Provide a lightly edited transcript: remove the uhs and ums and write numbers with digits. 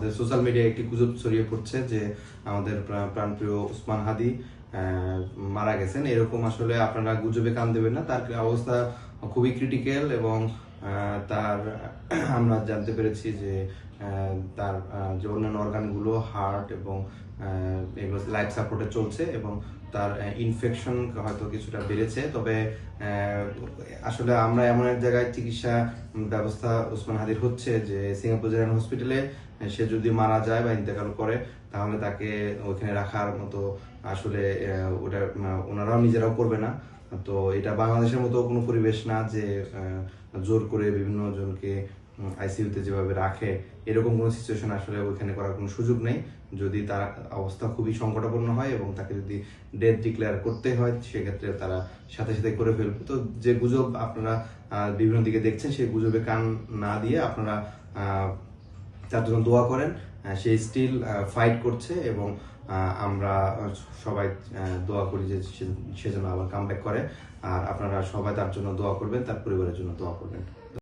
আমাদের সোশ্যাল মিডিয়ায় একটি গুজব ছড়িয়ে পড়ছে যে আমাদের প্রাণপ্রিয় ওসমান হাদি মারা গেছেন। এরকম আসলে আপনারা গুজবে কান দেবেন না। তার অবস্থা খুবই ক্রিটিক্যাল এবং তার আমরা জানতে পেরেছি যে তার যে অন্যান্য অর্গানগুলো হার্ট এবং এগুলো লাইফ সাপোর্টে চলছে এবং তার ইনফেকশন হয়তো কিছুটা বেড়েছে। তবে আসলে আমরা এমন এক জায়গায় চিকিৎসা ব্যবস্থা ওসমান হাদির হচ্ছে যে সিঙ্গাপুর জেনারেল হসপিটালে সে যদি মারা যায় বা ইন্তেকাল করে তাহলে তাকে ওইখানে রাখার মতো আসলে ওটা ওনারাও নিজেরাও করবে না। তো এটা বাংলাদেশের মতো কোনো পরিবেশ না যে জোর করে বিভিন্ন জনকে আইসিইউতে যেভাবে রাখে, এরকম কোনো সিচুয়েশন আসলে ওইখানে করার কোনো সুযোগ নেই। যদি তার অবস্থা খুবই সংকটাপন্ন হয় এবং তাকে যদি ডেথ ডিক্লেয়ার করতে হয় সেক্ষেত্রে তারা সাথে সাথে করে ফেলবে। তো যে গুজব আপনারা বিভিন্ন দিকে দেখছেন সেই গুজবে কান না দিয়ে আপনারা তার জন্য দোয়া করেন। সে স্টিল ফাইট করছে এবং আমরা সবাই দোয়া করি যে সে যেন আবার কামব্যাক করে। আর আপনারা সবাই তার জন্য দোয়া করবেন, তার পরিবারের জন্য দোয়া করবেন।